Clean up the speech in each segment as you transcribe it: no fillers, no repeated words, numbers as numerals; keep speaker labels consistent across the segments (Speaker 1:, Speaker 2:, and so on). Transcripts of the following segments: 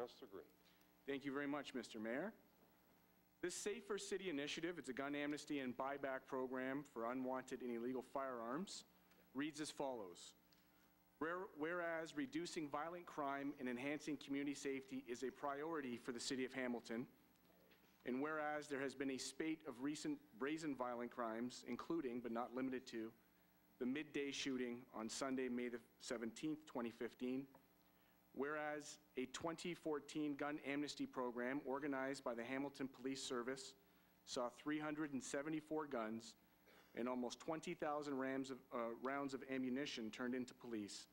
Speaker 1: Councillor Green.
Speaker 2: Thank you very much, Mr. Mayor. This Safer City initiative, it's a gun amnesty and buyback program for unwanted and illegal firearms, reads as follows. Whereas reducing violent crime and enhancing community safety is a priority for the City of Hamilton, and whereas there has been a spate of recent brazen violent crimes, including, but not limited to, the midday shooting on Sunday, May the 17th, 2015, whereas a 2014 gun amnesty program organized by the Hamilton Police Service saw 374 guns and almost 20,000 rounds of ammunition turned into police,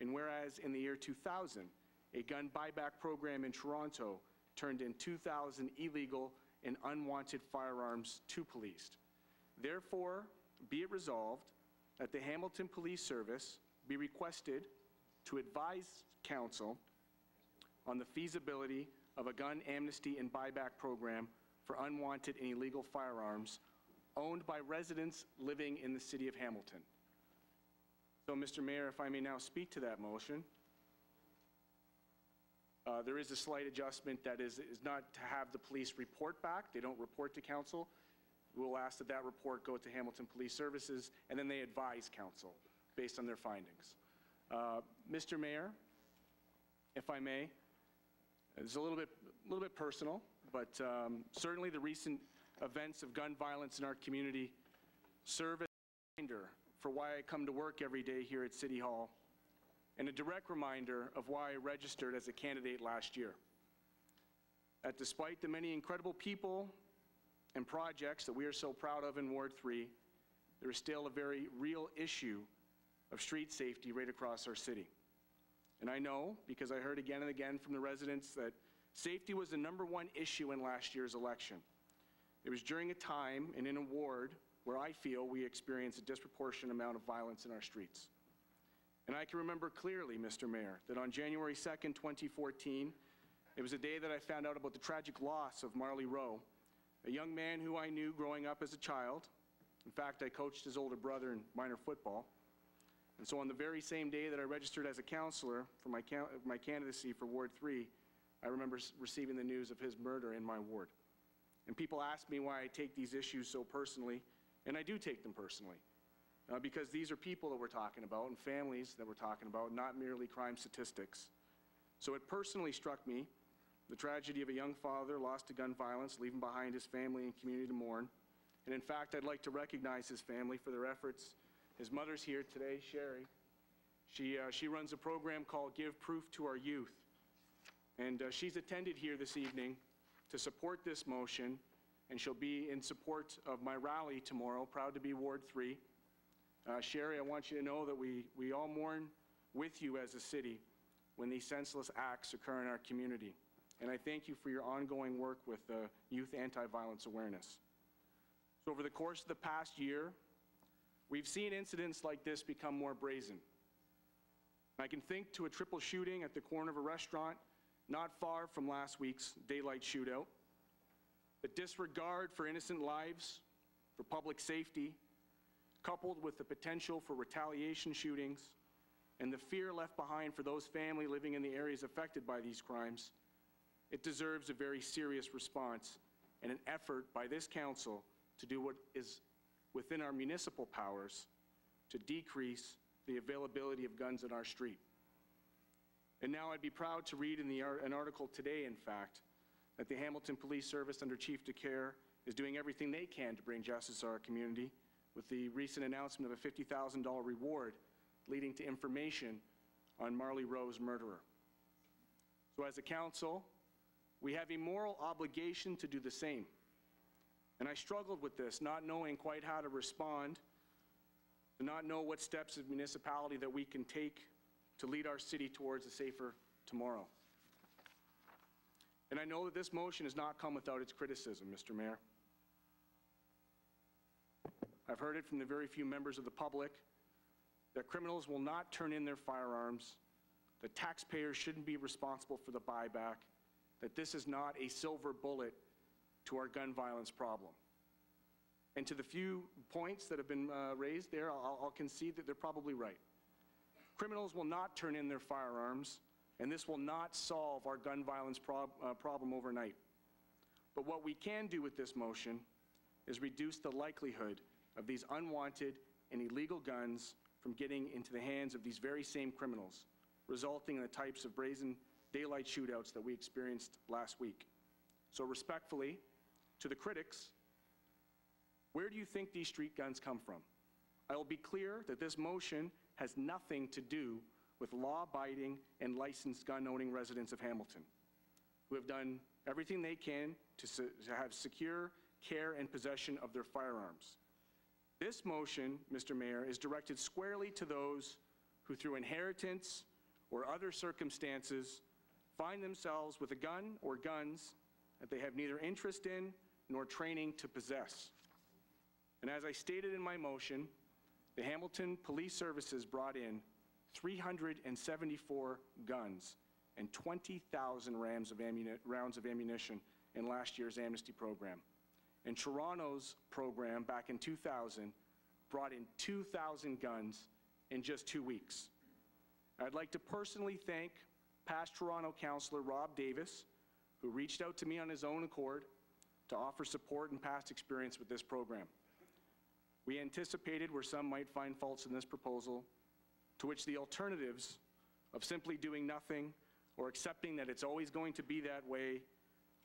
Speaker 2: and whereas in the year 2000, a gun buyback program in Toronto turned in 2,000 illegal and unwanted firearms to police. Therefore, be it resolved that the Hamilton Police Service be requested to advise Council on the feasibility of a gun amnesty and buyback program for unwanted and illegal firearms owned by residents living in the City of Hamilton. So, Mr. Mayor, if I may now speak to that motion. There is a slight adjustment that is not to have the police report back. They don't report to Council. We'll ask that that report go to Hamilton Police Services, and then they advise Council based on their findings. Mr. Mayor, if I may, it's a little bit personal, but certainly the recent events of gun violence in our community serve as a reminder for why I come to work every day here at City Hall, and a direct reminder of why I registered as a candidate last year. That despite the many incredible people and projects that we are so proud of in Ward 3, there is still a very real issue of street safety right across our city. And I know, because I heard again and again from the residents, that safety was the #1 issue in last year's election. It was during a time and in a ward where I feel we experienced a disproportionate amount of violence in our streets. And I can remember clearly, Mr. Mayor, that on January 2nd, 2014, it was a day that I found out about the tragic loss of Marley Rowe, a young man who I knew growing up as a child. In fact, I coached his older brother in minor football. And so on the very same day that I registered as a councillor for my candidacy for Ward 3, I remember receiving the news of his murder in my ward. And people ask me why I take these issues so personally, and I do take them personally. Because these are people that we're talking about and families that we're talking about, not merely crime statistics. So it personally struck me, the tragedy of a young father lost to gun violence, leaving behind his family and community to mourn. And in fact, I'd like to recognize his family for their efforts. His mother's here today, Sherry. She runs a program called Give Proof to Our Youth. And she's attended here this evening to support this motion, and she'll be in support of my rally tomorrow, proud to be Ward 3. Sherry, I want you to know that we all mourn with you as a city when these senseless acts occur in our community. And I thank you for your ongoing work with youth anti-violence awareness. So over the course of the past year, we've seen incidents like this become more brazen. I can think to a triple shooting at the corner of a restaurant not far from last week's daylight shootout. The disregard for innocent lives, for public safety, coupled with the potential for retaliation shootings and the fear left behind for those families living in the areas affected by these crimes, it deserves a very serious response and an effort by this council to do what is within our municipal powers to decrease the availability of guns in our street. And now I'd be proud to read in an article today, in fact, that the Hamilton Police Service under Chief DeCare is doing everything they can to bring justice to our community, with the recent announcement of a $50,000 reward leading to information on Marley Rowe's murderer. So as a council, we have a moral obligation to do the same. And I struggled with this, not knowing quite how to respond, to not know what steps as a municipality that we can take to lead our city towards a safer tomorrow. And I know that this motion has not come without its criticism, Mr. Mayor. I've heard it from the very few members of the public that criminals will not turn in their firearms, that taxpayers shouldn't be responsible for the buyback, that this is not a silver bullet to our gun violence problem. And to the few points that have been raised there, I'll concede that they're probably right. Criminals will not turn in their firearms and this will not solve our gun violence problem overnight. But what we can do with this motion is reduce the likelihood of these unwanted and illegal guns from getting into the hands of these very same criminals, resulting in the types of brazen daylight shootouts that we experienced last week. So respectfully, to the critics, where do you think these street guns come from? I will be clear that this motion has nothing to do with law-abiding and licensed gun-owning residents of Hamilton, who have done everything they can to have secure care and possession of their firearms. This motion, Mr. Mayor, is directed squarely to those who, through inheritance or other circumstances, find themselves with a gun or guns that they have neither interest in nor training to possess. And as I stated in my motion, the Hamilton Police Services brought in 374 guns and 20,000 rounds of ammunition in last year's Amnesty program. And Toronto's program back in 2000 brought in 2,000 guns in just 2 weeks. I'd like to personally thank past Toronto Councillor Rob Davis, who reached out to me on his own accord to offer support and past experience with this program. We anticipated where some might find faults in this proposal, to which the alternatives of simply doing nothing or accepting that it's always going to be that way,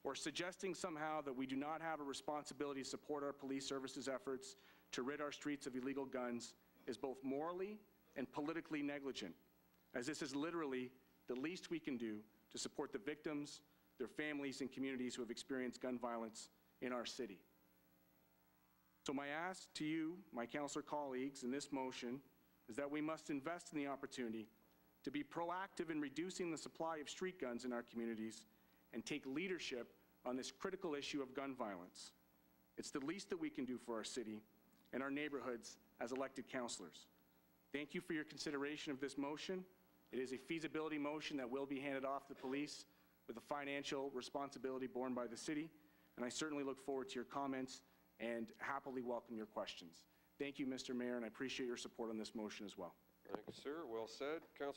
Speaker 2: or suggesting somehow that we do not have a responsibility to support our police services efforts to rid our streets of illegal guns, is both morally and politically negligent, as this is literally the least we can do to support the victims, their families, and communities who have experienced gun violence in our city. So my ask to you, my councillor colleagues, in this motion is that we must invest in the opportunity to be proactive in reducing the supply of street guns in our communities and take leadership on this critical issue of gun violence. It's the least that we can do for our city and our neighborhoods as elected councillors. Thank you for your consideration of this motion. It is a feasibility motion that will be handed off to the police with a financial responsibility borne by the city, and I certainly look forward to your comments and happily welcome your questions. Thank you, Mr. Mayor, and I appreciate your support on this motion as well.
Speaker 1: Thank you, sir. Well said. Councillor